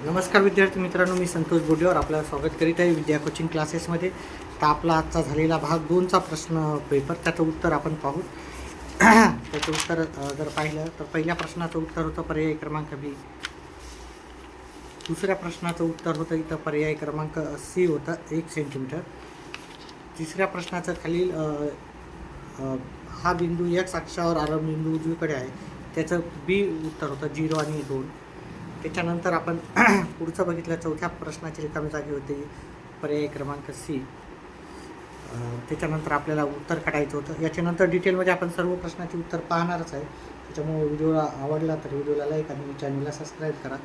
नमस्कार विद्यार्थी मित्रांनो, मी संतोष बोडेवर आपलं स्वागत करीत आहे विद्या कोचिंग क्लासेसमध्ये. तर आपला आजचा झालेला भाग 2चा प्रश्न पेपर, त्याचं उत्तर आपण पाहू. त्याचं उत्तर जर पाहिलं तर पहिल्या प्रश्नाचं उत्तर होतं पर्याय क्रमांक बी. दुसऱ्या प्रश्नाचं उत्तर होतं इथं पर्याय क्रमांक सी होतं 1 सेंटीमीटर. तिसऱ्या प्रश्नाचं खालील हा बिंदू एक्स अक्षावर आरंभ बिंदू उजवीकडे आहे, त्याचं बी उत्तर होतं 0 आणि 2. त्याच्यानंतर आपण पुढचं बघितलं, चौथ्या प्रश्नाची रिकामी जागी होती पर्याय क्रमांक सी. त्याच्यानंतर आपल्याला उत्तर काढायचं होतं. याच्यानंतर डिटेलमध्ये आपण सर्व प्रश्नाची उत्तर पाहणारच आहे. त्याच्यामुळे व्हिडिओला आवडला तर व्हिडिओला लाईक आणि चॅनलला सबस्क्राईब करा.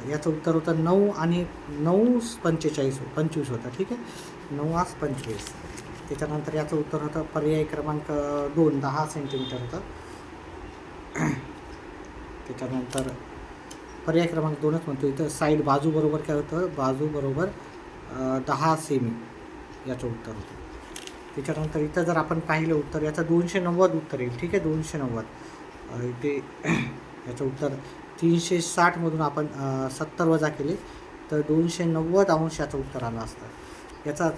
याचं उत्तर होतं 9 आणि 9-25 होतं. ठीक आहे, 9-25. त्याच्यानंतर याचं उत्तर होतं पर्याय क्रमांक 2 10 सेंटीमीटर होतं. त्याच्यानंतर पर्याय क्रमांक 2च म्हणतो इथं साईड बाजू बरोबर काय होतं, बाजू बरोबर 10 सेमी याचं उत्तर होतं. त्याच्यानंतर इथं जर आपण पाहिलं उत्तर, याचं 290 उत्तर येईल. ठीक आहे, 290. इथे याचं उत्तर 360मधून आपण 70 वजा केले तर 290 अंश याचं उत्तर आलं असतं. याचा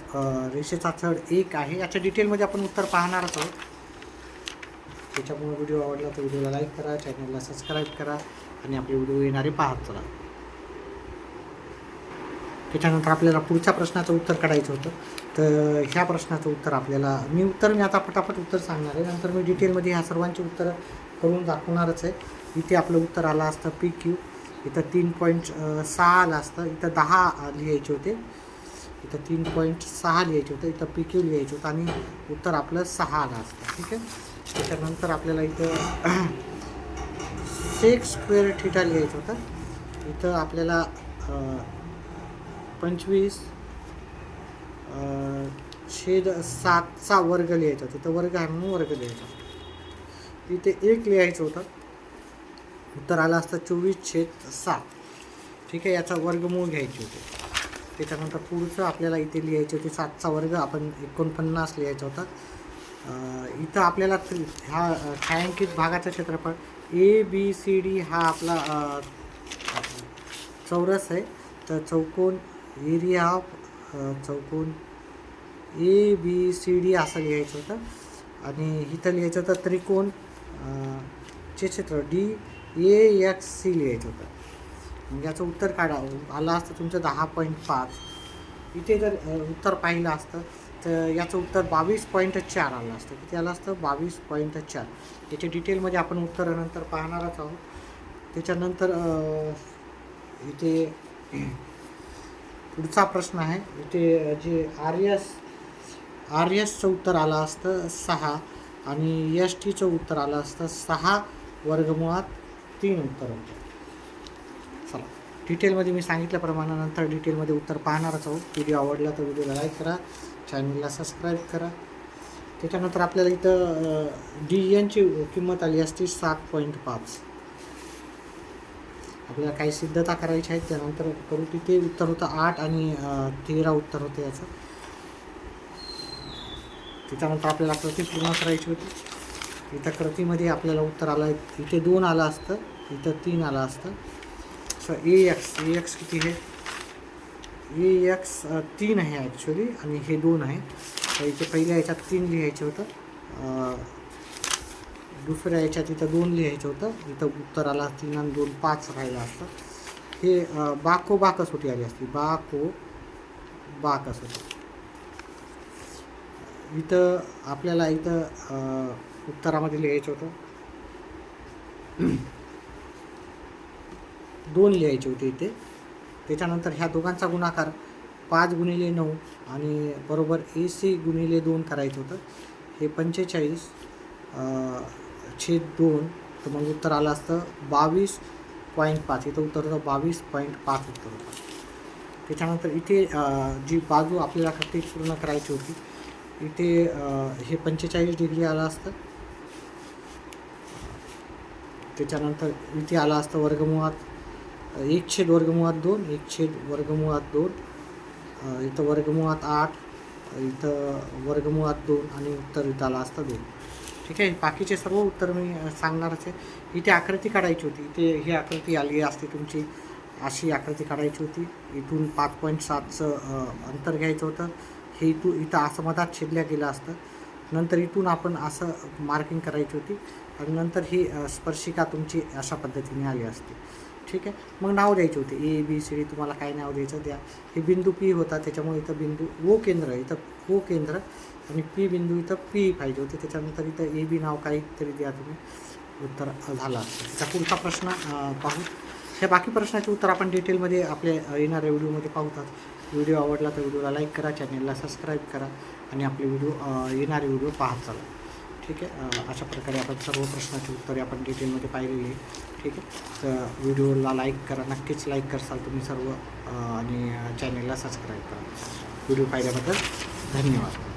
रेषेचा छड 1 आहे. याच्या डिटेलमध्ये आपण उत्तर पाहणारच आहोत. त्याच्यामुळे व्हिडिओ आवडला तर व्हिडिओला लाईक करा, चॅनलला सबस्क्राईब करा आणि आपले व्हिडिओ येणारे पाहत चला. त्याच्यानंतर आपल्याला पुढच्या प्रश्नाचं उत्तर काढायचं होतं. तर ह्या प्रश्नाचं उत्तर आपल्याला मी आता फटाफट उत्तर सांगणार आहे. नंतर मी डिटेलमध्ये ह्या सर्वांची उत्तरं करून दाखवणारच आहे. इथे आपलं उत्तर आलं असतं PQ. इथं 3.6 आलं असतं. इथं 10 लिहायचे होते. इथं 3.6 लिहायचे होतं. इथं PQ लिहायचं होतं आणि उत्तर आपलं 6 आलं असतं. ठीक आहे. त्याच्यानंतर आपल्याला इथं सेक स्क्वेअर थिटा लिहायचं होतं. इथं आपल्याला 25/7चा वर्ग लिहायचा होता. इथं वर्ग आहे म्हणून वर्ग लिहायचा. इथे 1 लिहायचं होतं. उत्तर आलं असतं 24/7. ठीक आहे, याचा वर्गमूळ घ्यायचे होते. त्याच्यानंतर पुढचं आपल्याला इथे लिहायचे होते 7चा वर्ग, आपण 49 लिहायचा होता. इथं आपल्याला ह्या छायांकित भागाचं क्षेत्रफळ ABCD हा आपला चौरस आहे. तर चौकोन एरिया ऑफ चौकोन ABCD असं लिहायचं होतं. आणि इथं लिहायचं होतं त्रिकोण चे क्षेत्र DAXC लिहायचं होतं. याचं उत्तर आलं असतं तुमचं 10.5. इथे जर उत्तर पाहिलं असतं तर याचं उत्तर 22.4 आलं असतं. किती आलं असतं, 22.4. याच्या डिटेलमध्ये आपण उत्तरानंतर पाहणारच आहोत. त्याच्यानंतर इथे पुढचा प्रश्न आहे. इथे जे RSचं उत्तर आलं असतं 6 आणि STचं उत्तर आलं असतं 6 वर्गमुळात 3 उत्तर होतं. चला, डिटेलमध्ये मी सांगितल्याप्रमाणे नंतर डिटेलमध्ये उत्तर पाहणारच आहोत. व्हिडिओ आवडला तर व्हिडिओला लाईक करा, चॅनलला सबस्क्राईब करा. त्याच्यानंतर आपल्याला इथं DNची किंमत आली असती 7.5. आपल्याला काही सिद्धता करायची आहे, त्यानंतर करू. तिथे उत्तर होतं 8 आणि 13 उत्तर होतं याचं. त्याच्यानंतर आपल्याला कृती पूर्ण करायची होती. इथं कृतीमध्ये आपल्याला उत्तर आलं आहे, इथे 2 आलं असतं, इथं 3 आलं असतं. सो AX किती आहे, AX 3 आहे ॲक्च्युली आणि हे 2 आहे. तर इथे पहिल्या याच्यात 3 लिहायचं होतं, दुसऱ्या याच्यात इथं 2 लिहायचं होतं. इथं उत्तर आला 3 आणि 2 5 राहिलं असतं. हे बाकस होती आली असती, बाकस होती. इथं आपल्याला उत्तरामध्ये लिहायचं होतं 2 लिहायचे होते इथे. त्याच्यानंतर ह्या दोघांचा गुणाकार 5×9 आणि बरोबर AC × 2 करायचं होतं. हे 45/2. तर मग उत्तर आलं असतं 22.5. इथं उत्तर होतं 22.5 उत्तर होतं. त्याच्यानंतर इथे जी बाजू आपल्याला कृती पूर्ण करायची होती, इथे हे 45 डिग्री आलं असतं. त्याच्यानंतर इथे आलं असतं वर्गमुळात 1/√2, 1/√2. इथं वर्गमुळात 8, इथं वर्गमुळात 2 आणि उत्तर इथं आलं असतं 2. ठीक आहे, बाकीचे सर्व उत्तर मी सांगणारच आहे. इथे आकृती काढायची होती. इथे ही आकृती आली असते तुमची अशी आकृती काढायची होती. इथून 5.7चं अंतर घ्यायचं होतं. हे इथं असं मधात छेदल्या गेलं असतं. नंतर इथून आपण असं मार्किंग करायची होती आणि नंतर ही स्पर्शिका तुमची अशा पद्धतीने आली असते. ठीक आहे. मग नाव द्यायचे होते ABCD. तुम्हाला काय नाव द्यायचं द्या. हे बिंदू P होता, त्याच्यामुळे इथं बिंदू O केंद्र, इथं O केंद्र आणि P बिंदू इथं P पाहिजे होते. त्याच्यानंतर इथं AB नाव काहीतरी द्या तुम्ही. उत्तर झालं असतं. त्याचा पुढचा प्रश्न पाहू. ह्या बाकी प्रश्नाचे उत्तर आपण डिटेलमध्ये आपल्या येणाऱ्या व्हिडिओमध्ये पाहूतात. व्हिडिओ आवडला तर व्हिडिओला लाईक करा, चॅनलला सबस्क्राईब करा आणि आपले येणारे व्हिडिओ पाहत चाला. ठीक आहे. अशा प्रकारे आपण सर्व प्रश्नाची उत्तरे आपण डिटेलमध्ये पाहिलेली आहे. ठीक आहे. तर व्हिडिओला लाईक करा, नक्कीच लाईक करसाल तुम्ही सर्व आणि चॅनलला सबस्क्राईब करा. व्हिडिओ पाहिल्याबद्दल धन्यवाद.